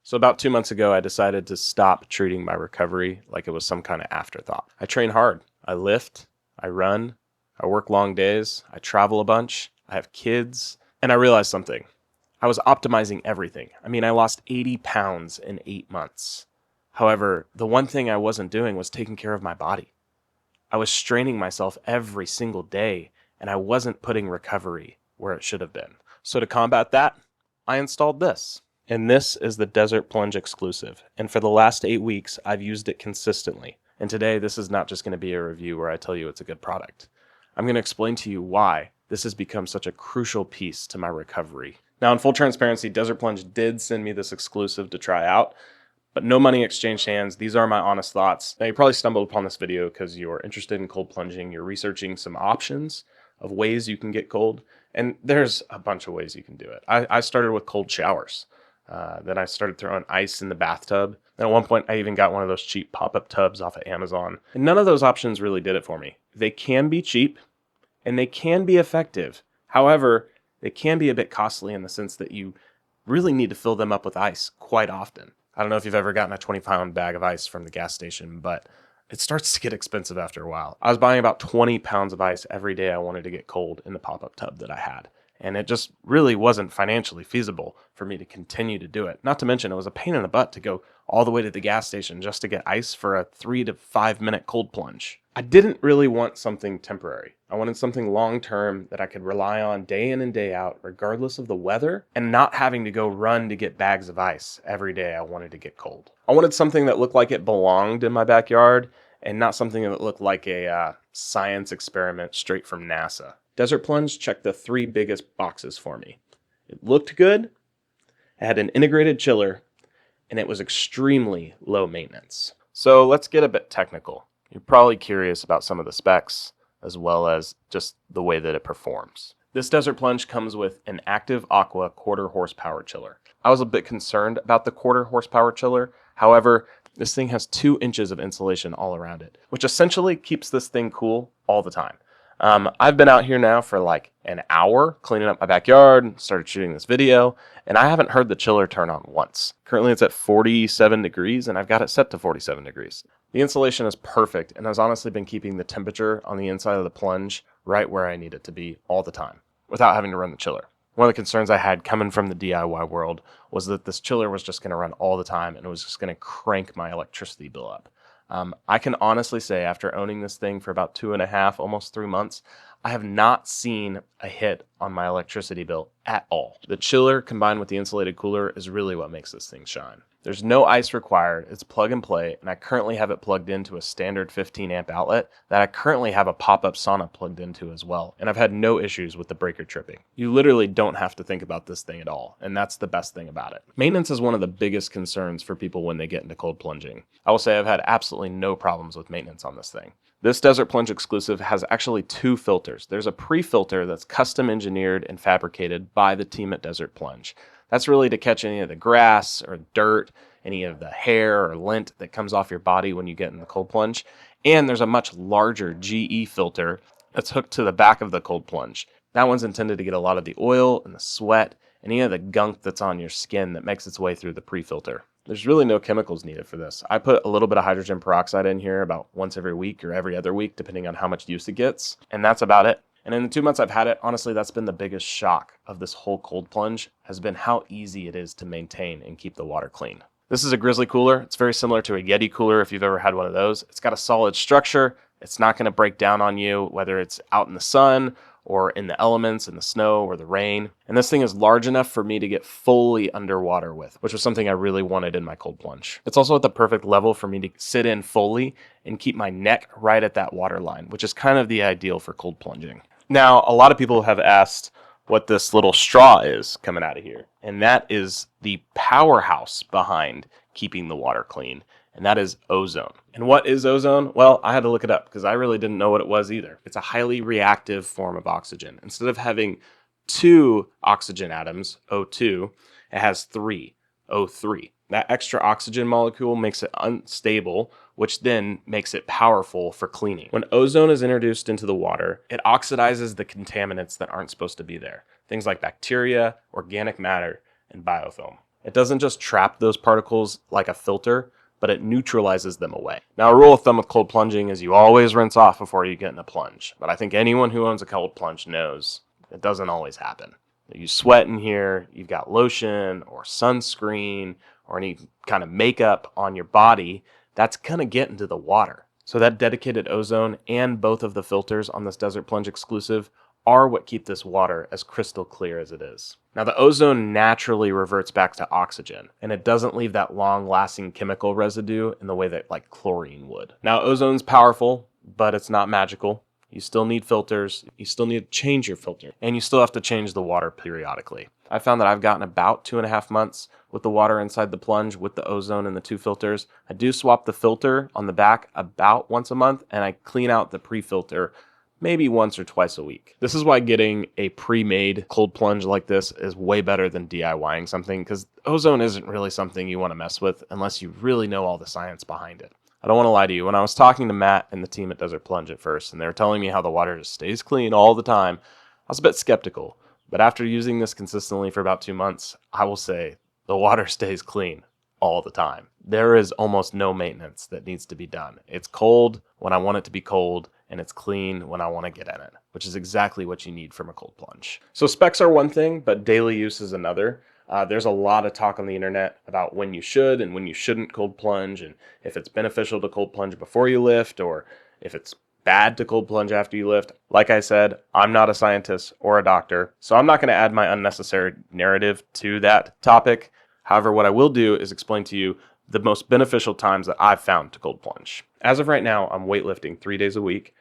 So about 2 months ago, I decided to stop treating my recovery like it was some kind of afterthought. I train hard. I lift, I run, I work long days, I travel a bunch, I have kids, and I realized something. I was optimizing everything. I mean, I lost 80 pounds in 8 months. However, the one thing I wasn't doing was taking care of my body. I was straining myself every single day, and I wasn't putting recovery where it should have been. So to combat that, I installed this. And this is the Desert Plunge exclusive. And for the last 8 weeks, I've used it consistently. And today, this is not just going to be a review where I tell you it's a good product. I'm going to explain to you why this has become such a crucial piece to my recovery. Now, in full transparency, Desert Plunge did send me this exclusive to try out, but no money exchanged hands. These are my honest thoughts. Now, you probably stumbled upon this video because you're interested in cold plunging. You're researching some options of ways you can get cold. And there's a bunch of ways you can do it. I started with cold showers. Then I started throwing ice in the bathtub. And at one point, I even got one of those cheap pop-up tubs off of Amazon. And none of those options really did it for me. They can be cheap, and they can be effective. However, they can be a bit costly in the sense that you really need to fill them up with ice quite often. I don't know if you've ever gotten a 20-pound bag of ice from the gas station, but it starts to get expensive after a while. I was buying about 20 pounds of ice every day I wanted to get cold in the pop-up tub that I had. And it just really wasn't financially feasible for me to continue to do it. Not to mention, it was a pain in the butt to go all the way to the gas station just to get ice for a 3 to 5 minute cold plunge. I didn't really want something temporary. I wanted something long-term that I could rely on day in and day out, regardless of the weather, and not having to go run to get bags of ice every day I wanted to get cold. I wanted something that looked like it belonged in my backyard and not something that looked like a science experiment straight from NASA. Desert Plunge checked the 3 biggest boxes for me. It looked good, it had an integrated chiller, and it was extremely low maintenance. So let's get a bit technical. You're probably curious about some of the specs, as well as just the way that it performs. This Desert Plunge comes with an Active Aqua 1/4 horsepower chiller. I was a bit concerned about the 1/4 horsepower chiller. However, this thing has 2 inches of insulation all around it, which essentially keeps this thing cool all the time. I've been out here now for like an hour cleaning up my backyard, started shooting this video, and I haven't heard the chiller turn on once. Currently it's at 47 degrees and I've got it set to 47 degrees. The insulation is perfect and has honestly been keeping the temperature on the inside of the plunge right where I need it to be all the time without having to run the chiller. One of the concerns I had coming from the DIY world was that this chiller was just going to run all the time and it was just going to crank my electricity bill up. I can honestly say after owning this thing for about 2.5, almost 3 months, I have not seen a hit on my electricity bill at all. The chiller combined with the insulated cooler is really what makes this thing shine. There's no ice required, it's plug and play, and I currently have it plugged into a standard 15 amp outlet that I currently have a pop-up sauna plugged into as well, and I've had no issues with the breaker tripping. You literally don't have to think about this thing at all, and that's the best thing about it. Maintenance is one of the biggest concerns for people when they get into cold plunging. I will say I've had absolutely no problems with maintenance on this thing. This Desert Plunge exclusive has actually 2 filters. There's a pre-filter that's custom engineered and fabricated by the team at Desert Plunge. That's really to catch any of the grass or dirt, any of the hair or lint that comes off your body when you get in the cold plunge. And there's a much larger GE filter that's hooked to the back of the cold plunge. That one's intended to get a lot of the oil and the sweat and any of the gunk that's on your skin that makes its way through the pre-filter. There's really no chemicals needed for this. I put a little bit of hydrogen peroxide in here about once every week or every other week, depending on how much use it gets. And that's about it. And in the 2 months I've had it, honestly, that's been the biggest shock of this whole cold plunge, has been how easy it is to maintain and keep the water clean. This is a Grizzly cooler. It's very similar to a Yeti cooler if you've ever had one of those. It's got a solid structure. It's not going to break down on you, whether it's out in the sun or in the elements, in the snow or the rain. And this thing is large enough for me to get fully underwater with, which was something I really wanted in my cold plunge. It's also at the perfect level for me to sit in fully and keep my neck right at that water line, which is kind of the ideal for cold plunging. Now, a lot of people have asked what this little straw is coming out of here, and that is the powerhouse behind keeping the water clean, and that is ozone. And what is ozone? Well, I had to look it up because I really didn't know what it was either. It's a highly reactive form of oxygen. Instead of having 2 oxygen atoms, O2, it has 3, O3. That extra oxygen molecule makes it unstable, which then makes it powerful for cleaning. When ozone is introduced into the water, it oxidizes the contaminants that aren't supposed to be there. Things like bacteria, organic matter, and biofilm. It doesn't just trap those particles like a filter, but it neutralizes them away. Now, a rule of thumb with cold plunging is you always rinse off before you get in a plunge. But I think anyone who owns a cold plunge knows it doesn't always happen. You sweat in here, you've got lotion or sunscreen or any kind of makeup on your body, that's going to get into the water. So that dedicated ozone and both of the filters on this Desert Plunge exclusive are what keep this water as crystal clear as it is. Now, the ozone naturally reverts back to oxygen, and it doesn't leave that long-lasting chemical residue in the way that like chlorine would. Now, ozone's powerful, but it's not magical. You still need filters, you still need to change your filter, and you still have to change the water periodically. I found that I've gotten about 2.5 months with the water inside the plunge with the ozone and the 2 filters. I do swap the filter on the back about once a month, and I clean out the pre-filter maybe once or twice a week. This is why getting a pre-made cold plunge like this is way better than DIYing something, because ozone isn't really something you want to mess with unless you really know all the science behind it. I don't want to lie to you. When I was talking to Matt and the team at Desert Plunge at first, and they were telling me how the water just stays clean all the time, I was a bit skeptical. But after using this consistently for about 2 months, I will say the water stays clean all the time. There is almost no maintenance that needs to be done. It's cold when I want it to be cold, and it's clean when I want to get in it, which is exactly what you need from a cold plunge. So specs are one thing, but daily use is another. There's a lot of talk on the internet about when you should and when you shouldn't cold plunge, and if it's beneficial to cold plunge before you lift, or if it's bad to cold plunge after you lift. Like I said, I'm not a scientist or a doctor, so I'm not going to add my unnecessary narrative to that topic. However, what I will do is explain to you the most beneficial times that I've found to cold plunge. As of right now, I'm weightlifting 3 days a week.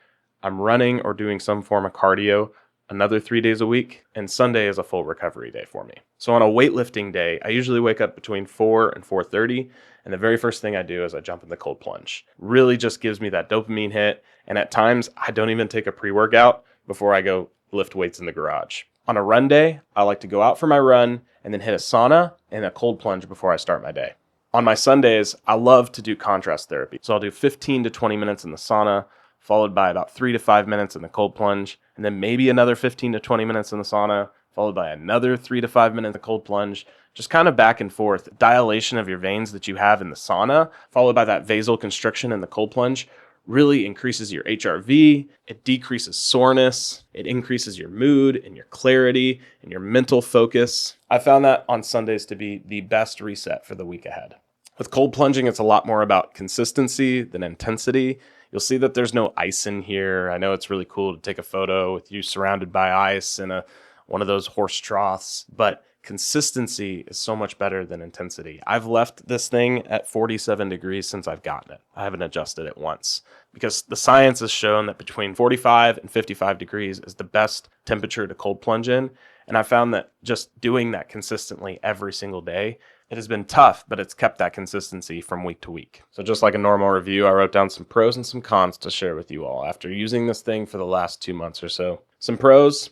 I'm running or doing some form of cardio another 3 days a week, and Sunday is a full recovery day for me. So on a weightlifting day, I usually wake up between 4 and 4:30, and the very first thing I do is I jump in the cold plunge. Really just gives me that dopamine hit, and at times I don't even take a pre-workout before I go lift weights in the garage. On a run day, I like to go out for my run and then hit a sauna and a cold plunge before I start my day. On my Sundays, I love to do contrast therapy. So I'll do 15 to 20 minutes in the sauna, followed by about 3 to 5 minutes in the cold plunge, and then maybe another 15 to 20 minutes in the sauna, followed by another 3 to 5 minutes in the cold plunge, just kind of back and forth. Dilation of your veins that you have in the sauna, followed by that vasoconstriction in the cold plunge, really increases your HRV, it decreases soreness, it increases your mood and your clarity and your mental focus. I found that on Sundays to be the best reset for the week ahead. With cold plunging, it's a lot more about consistency than intensity. You'll see that there's no ice in here. I know it's really cool to take a photo with you surrounded by ice in one of those horse troughs, but consistency is so much better than intensity. I've left this thing at 47 degrees since I've gotten it. I haven't adjusted it once because the science has shown that between 45 and 55 degrees is the best temperature to cold plunge in. And I found that just doing that consistently every single day, it has been tough, but it's kept that consistency from week to week. So just like a normal review, I wrote down some pros and some cons to share with you all after using this thing for the last 2 months or so. Some pros,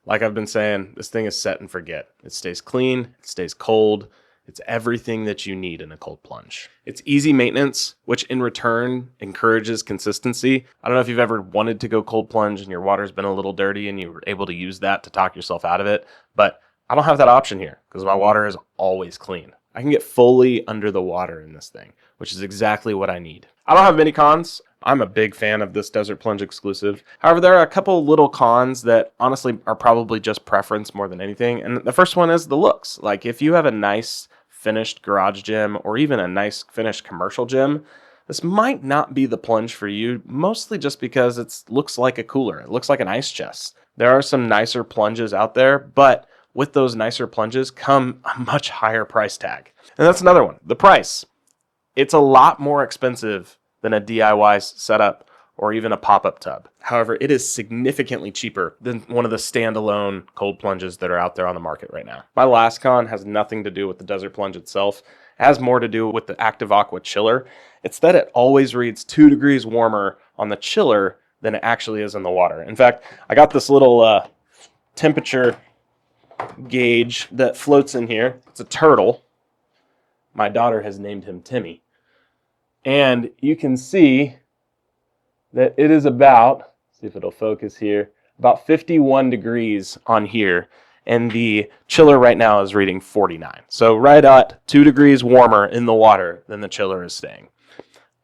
like I've been saying, this thing is set and forget. It stays clean, it stays cold. It's everything that you need in a cold plunge. It's easy maintenance, which in return encourages consistency. I don't know if you've ever wanted to go cold plunge and your water's been a little dirty and you were able to use that to talk yourself out of it, but I don't have that option here because my water is always clean. I can get fully under the water in this thing, which is exactly what I need. I don't have many cons. I'm a big fan of this Desert Plunge exclusive. However, there are a couple little cons that honestly are probably just preference more than anything. And the first one is the looks. Like if you have a nice finished garage gym or even a nice finished commercial gym, this might not be the plunge for you, mostly just because it looks like a cooler. It looks like an ice chest. There are some nicer plunges out there, but with those nicer plunges come a much higher price tag. And that's another one, the price. It's a lot more expensive than a DIY setup or even a pop-up tub. However, it is significantly cheaper than one of the standalone cold plunges that are out there on the market right now. My last con has nothing to do with the Desert Plunge itself. It has more to do with the Active Aqua chiller. It's that it always reads 2 degrees warmer on the chiller than it actually is in the water. In fact, I got this little temperature gauge that floats in here. It's a turtle. My daughter has named him Timmy. And you can see that it is about, see if it'll focus here, about 51 degrees on here. and the chiller right now is reading 49. So right at 2 degrees warmer in the water than the chiller is staying.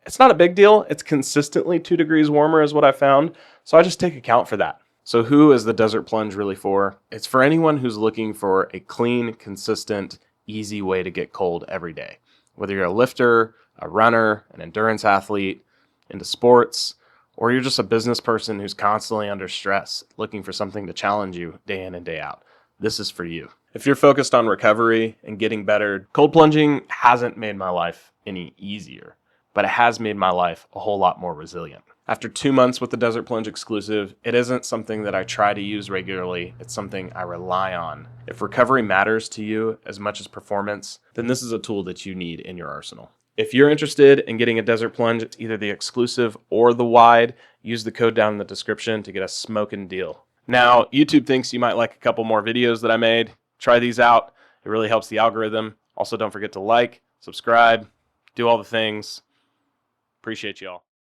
It's not a big deal. It's consistently 2 degrees warmer is what I found. So I just take account for that. So who is the Desert Plunge really for? It's for anyone who's looking for a clean, consistent, easy way to get cold every day. Whether you're a lifter, a runner, an endurance athlete, into sports, or you're just a business person who's constantly under stress, looking for something to challenge you day in and day out. This is for you. If you're focused on recovery and getting better, cold plunging hasn't made my life any easier, but it has made my life a whole lot more resilient. After 2 months with the Desert Plunge exclusive, it isn't something that I try to use regularly. It's something I rely on. If recovery matters to you as much as performance, then this is a tool that you need in your arsenal. If you're interested in getting a Desert Plunge, it's either the exclusive or the wide. Use the code down in the description to get a smoking deal. Now, YouTube thinks you might like a couple more videos that I made. Try these out. It really helps the algorithm. Also, don't forget to like, subscribe, do all the things. Appreciate you all.